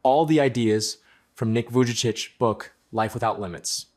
all the ideas from Nick Vujicic's book, Life Without Limits.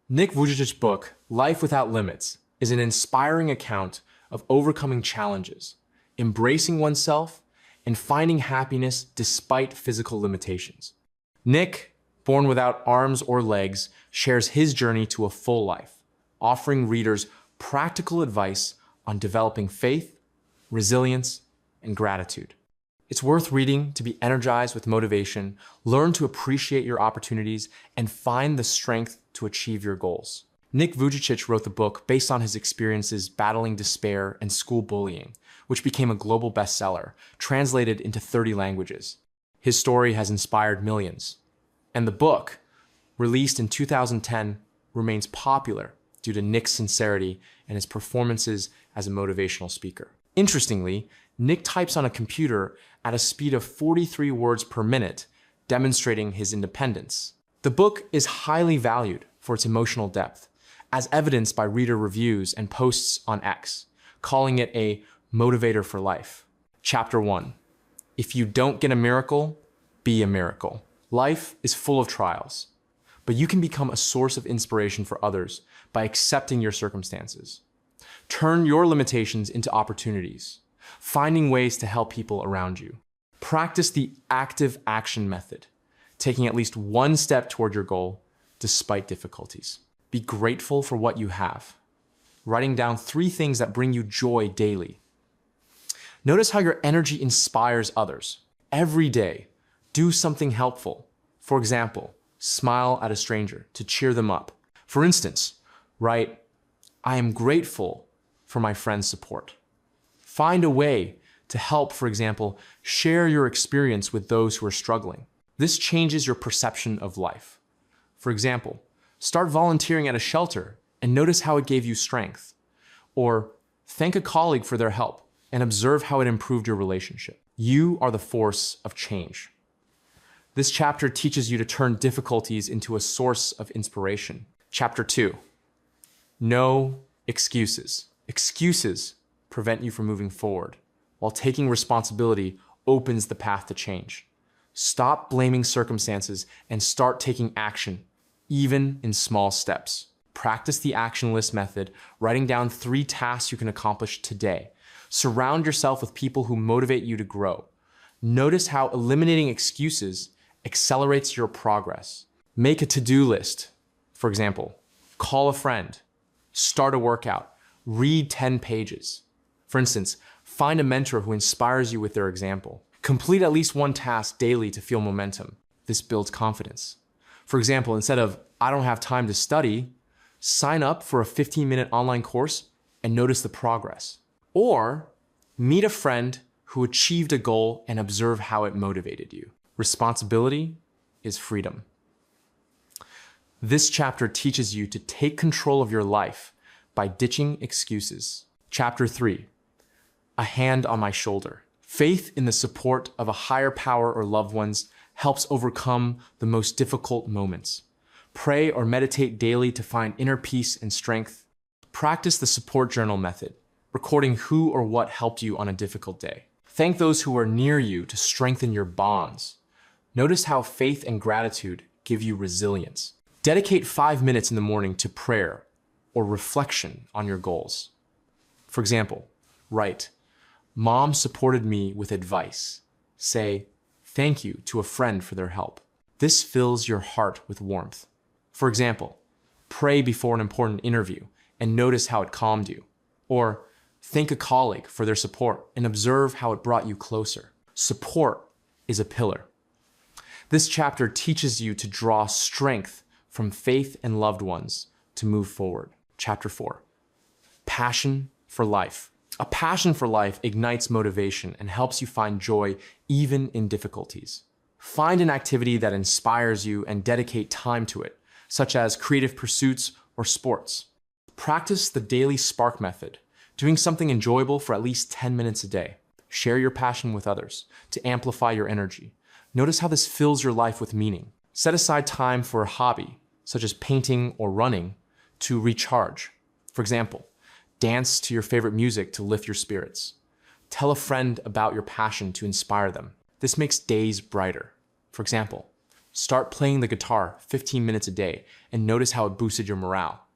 Nick Vujicic's book, Life Without Limits, is an inspiring account of overcoming challenges, embracing oneself, and finding happiness despite physical limitations. Nick, born without arms or legs, shares his journey to a full life, offering readers practical advice on developing faith, resilience, and gratitude. It's worth reading to be energized with motivation, learn to appreciate your opportunities, and find the strength to achieve your goals. Nick Vujicic wrote the book based on his experiences battling despair and school bullying, which became a global bestseller, translated into 30 languages. His story has inspired millions. And the book, released in 2010, remains popular due to Nick's sincerity and his performances as a motivational speaker. Interestingly, Nick types on a computer at a speed of 43 words per minute, demonstrating his independence. The book is highly valued for its emotional depth, as evidenced by reader reviews and posts on X, calling it a motivator for life. Chapter 1. If you don't get a miracle, be a miracle. Life is full of trials, but you can become a source of inspiration for others by accepting your circumstances. Turn your limitations into opportunities, finding ways to help people around you. Practice the active action method, taking at least one step toward your goal despite difficulties. Be grateful for what you have, writing down 3 things that bring you joy daily. Notice how your energy inspires others. Every day, do something helpful. For example, smile at a stranger to cheer them up. For instance, write, "I am grateful for my friend's support." Find a way to help, for example, share your experience with those who are struggling. This changes your perception of life. For example, start volunteering at a shelter and notice how it gave you strength. Or thank a colleague for their help and observe how it improved your relationship. You are the force of change. This chapter teaches you to turn difficulties into a source of inspiration. Chapter 2. No excuses. Excuses prevent you from moving forward, while taking responsibility opens the path to change. Stop blaming circumstances and start taking action, even in small steps. Practice the action list method, writing down 3 tasks you can accomplish today. Surround yourself with people who motivate you to grow. Notice how eliminating excuses accelerates your progress. Make a to-do list. For example, call a friend, start a workout, read 10 pages. For instance, find a mentor who inspires you with their example. Complete at least 1 task daily to feel momentum. This builds confidence. For example, instead of "I don't have time to study," sign up for a 15-minute online course and notice the progress. Or meet a friend who achieved a goal and observe how it motivated you. Responsibility is freedom. This chapter teaches you to take control of your life by ditching excuses. Chapter 3. A hand on my shoulder. Faith in the support of a higher power or loved ones helps overcome the most difficult moments. Pray or meditate daily to find inner peace and strength. Practice the support journal method, recording who or what helped you on a difficult day. Thank those who are near you to strengthen your bonds. Notice how faith and gratitude give you resilience. Dedicate 5 minutes in the morning to prayer or reflection on your goals. For example, write, "Mom supported me with advice." Say, "Thank you" to a friend for their help. This fills your heart with warmth. For example, pray before an important interview and notice how it calmed you. Or thank a colleague for their support and observe how it brought you closer. Support is a pillar. This chapter teaches you to draw strength from faith and loved ones to move forward. Chapter 4. Passion for life. A passion for life ignites motivation and helps you find joy even in difficulties. Find an activity that inspires you and dedicate time to it, such as creative pursuits or sports. Practice the daily spark method, doing something enjoyable for at least 10 minutes a day. Share your passion with others to amplify your energy. Notice how this fills your life with meaning. Set aside time for a hobby, such as painting or running, to recharge. For example, dance to your favorite music to lift your spirits. Tell a friend about your passion to inspire them. This makes days brighter. For example, start playing the guitar 15 minutes a day and notice how it boosted your morale.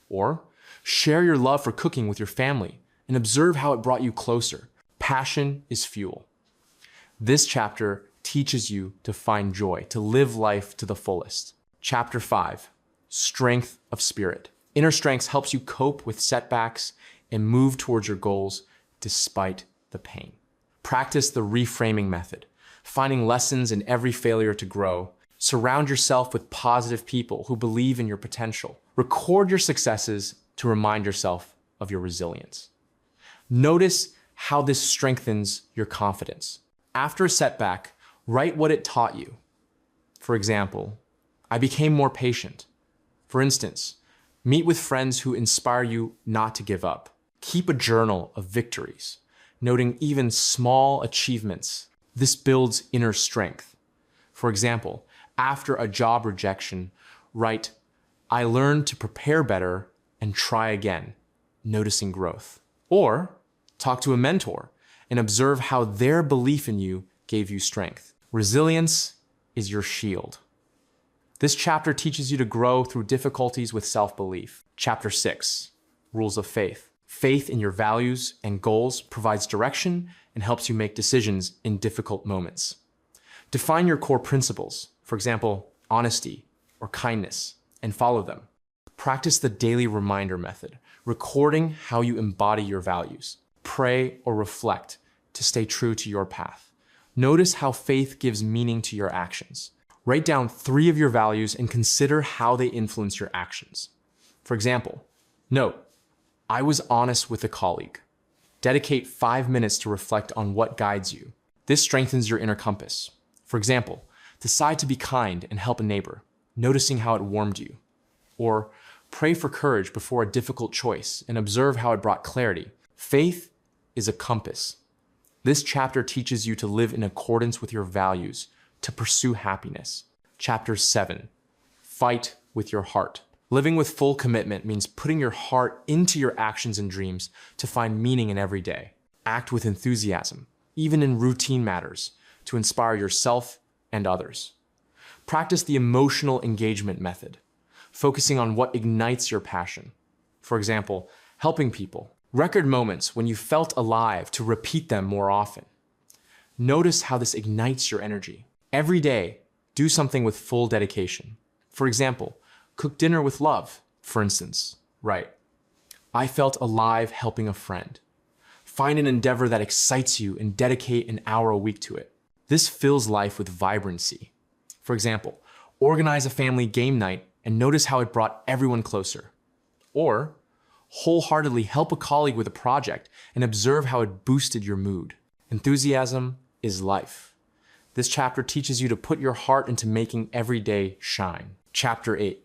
Or share your love for cooking with your family and observe how it brought you closer. Passion is fuel. This chapter teaches you to find joy, to live life to the fullest. Chapter 5, Strength of Spirit. Inner strength helps you cope with setbacks and move towards your goals despite the pain. Practice the reframing method, finding lessons in every failure to grow. Surround yourself with positive people who believe in your potential. Record your successes to remind yourself of your resilience. Notice how this strengthens your confidence. After a setback, write what it taught you. For example, I became more patient. For instance, meet with friends who inspire you not to give up. Keep a journal of victories, noting even small achievements. This builds inner strength. For example, after a job rejection, write, I learned to prepare better and try again, noticing growth. Or talk to a mentor and observe how their belief in you gave you strength. Resilience is your shield. This chapter teaches you to grow through difficulties with self-belief. Chapter 6, Rules of Faith. Faith in your values and goals provides direction and helps you make decisions in difficult moments. Define your core principles, for example, honesty or kindness, and follow them. Practice the daily reminder method, recording how you embody your values. Pray or reflect to stay true to your path. Notice how faith gives meaning to your actions. Write down 3 of your values and consider how they influence your actions. For example, note, I was honest with a colleague. Dedicate 5 minutes to reflect on what guides you. This strengthens your inner compass. For example, decide to be kind and help a neighbor, noticing how it warmed you. Or pray for courage before a difficult choice and observe how it brought clarity. Faith is a compass. This chapter teaches you to live in accordance with your values, to pursue happiness. Chapter 7, Fight with your heart. Living with full commitment means putting your heart into your actions and dreams to find meaning in every day. Act with enthusiasm, even in routine matters, to inspire yourself and others. Practice the emotional engagement method, focusing on what ignites your passion. For example, helping people. Record moments when you felt alive to repeat them more often. Notice how this ignites your energy. Every day, do something with full dedication. For example, cook dinner with love, for instance. Right. I felt alive helping a friend. Find an endeavor that excites you and dedicate an hour a week to it. This fills life with vibrancy. For example, organize a family game night and notice how it brought everyone closer. Or wholeheartedly help a colleague with a project and observe how it boosted your mood. Enthusiasm is life. This chapter teaches you to put your heart into making every day shine. Chapter 8,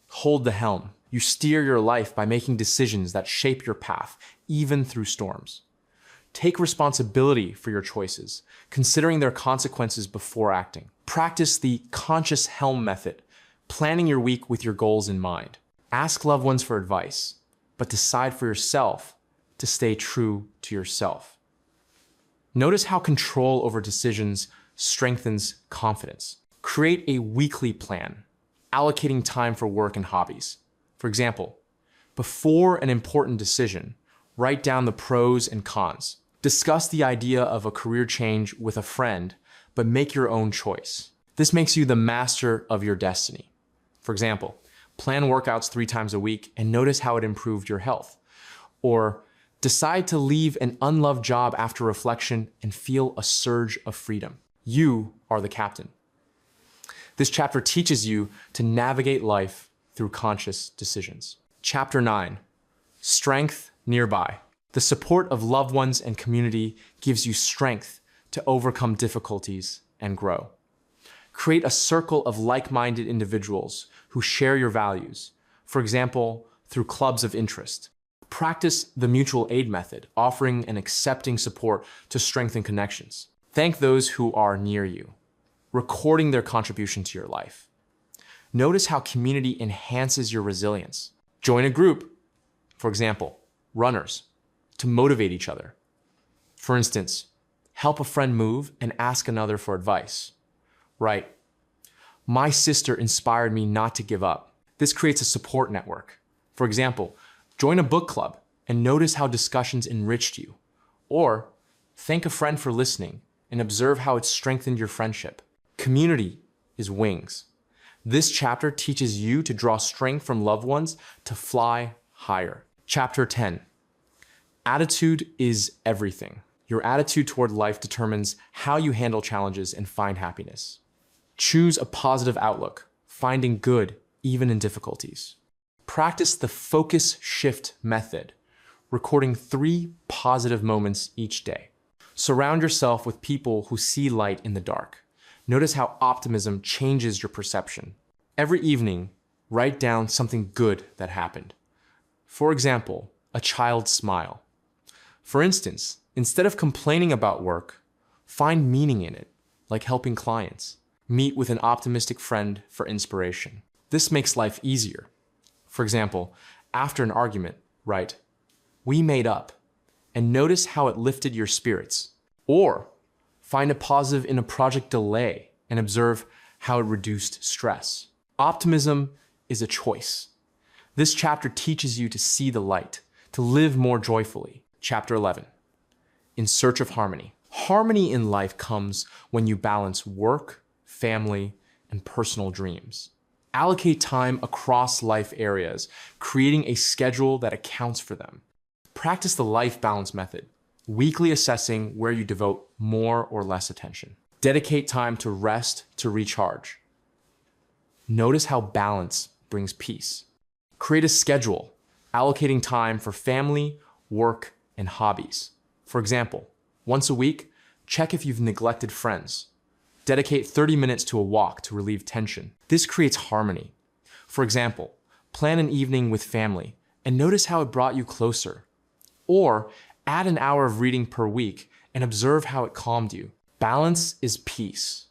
Hold the helm. You steer your life by making decisions that shape your path, even through storms. Take responsibility for your choices, considering their consequences before acting. Practice the conscious helm method, planning your week with your goals in mind. Ask loved ones for advice, but decide for yourself to stay true to yourself. Notice how control over decisions strengthens confidence. Create a weekly plan, allocating time for work and hobbies. For example, before an important decision, write down the pros and cons. Discuss the idea of a career change with a friend, but make your own choice. This makes you the master of your destiny. For example, plan workouts 3 times a week and notice how it improved your health. Or decide to leave an unloved job after reflection and feel a surge of freedom. You are the captain. This chapter teaches you to navigate life through conscious decisions. Chapter 9, Strength Nearby. The support of loved ones and community gives you strength to overcome difficulties and grow. Create a circle of like-minded individuals who share your values, for example, through clubs of interest. Practice the mutual aid method, offering and accepting support to strengthen connections. Thank those who are near you, recording their contribution to your life. Notice how community enhances your resilience. Join a group, for example, runners, to motivate each other. For instance, help a friend move and ask another for advice. Right. My sister inspired me not to give up. This creates a support network. For example, join a book club and notice how discussions enriched you. Or thank a friend for listening and observe how it strengthened your friendship. Community is wings. This chapter teaches you to draw strength from loved ones to fly higher. Chapter 10. Attitude is everything. Your attitude toward life determines how you handle challenges and find happiness. Choose a positive outlook, finding good even in difficulties. Practice the focus shift method, recording 3 positive moments each day. Surround yourself with people who see light in the dark. Notice how optimism changes your perception. Every evening, write down something good that happened. For example, a child's smile. For instance, instead of complaining about work, find meaning in it, like helping clients. Meet with an optimistic friend for inspiration. This makes life easier. For example, after an argument, write, "We made up," and notice how it lifted your spirits. Or find a positive in a project delay and observe how it reduced stress. Optimism is a choice. This chapter teaches you to see the light, to live more joyfully. Chapter 11. In search of harmony. Harmony in life comes when you balance work, family, and personal dreams. Allocate time across life areas, creating a schedule that accounts for them. Practice the life balance method, weekly assessing where you devote more or less attention. Dedicate time to rest to recharge. Notice how balance brings peace. Create a schedule, allocating time for family, work, and hobbies. For example, once a week, check if you've neglected friends. Dedicate 30 minutes to a walk to relieve tension. This creates harmony. For example, plan an evening with family and notice how it brought you closer. Or add an hour of reading per week and observe how it calmed you. Balance is peace.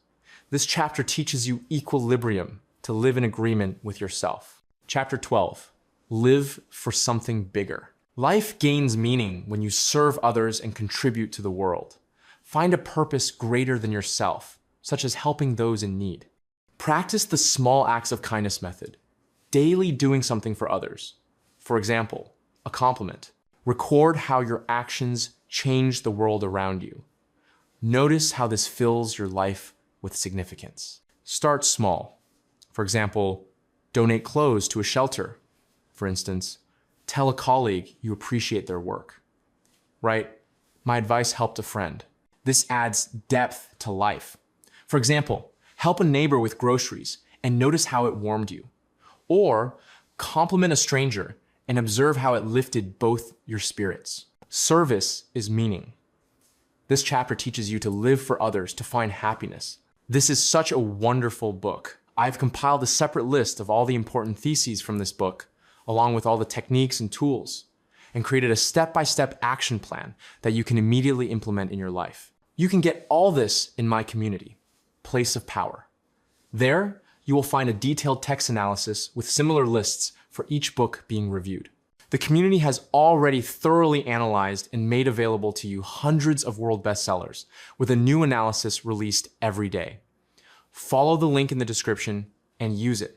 This chapter teaches you equilibrium to live in agreement with yourself. Chapter 12. Live for something bigger. Life gains meaning when you serve others and contribute to the world. Find a purpose greater than yourself, such as helping those in need. Practice the small acts of kindness method, daily doing something for others. For example, a compliment. Record how your actions change the world around you. Notice how this fills your life with significance. Start small. For example, donate clothes to a shelter. For instance, tell a colleague you appreciate their work. Write, "My advice helped a friend." This adds depth to life. For example, help a neighbor with groceries and notice how it warmed you. Or compliment a stranger and observe how it lifted both your spirits. Service is meaning. This chapter teaches you to live for others, to find happiness. This is such a wonderful book. I've compiled a separate list of all the important theses from this book, along with all the techniques and tools, and created a step-by-step action plan that you can immediately implement in your life. You can get all this in my community, Place of Power. There, you will find a detailed text analysis with similar lists for each book being reviewed. The community has already thoroughly analyzed and made available to you hundreds of world bestsellers, with a new analysis released every day. Follow the link in the description and use it.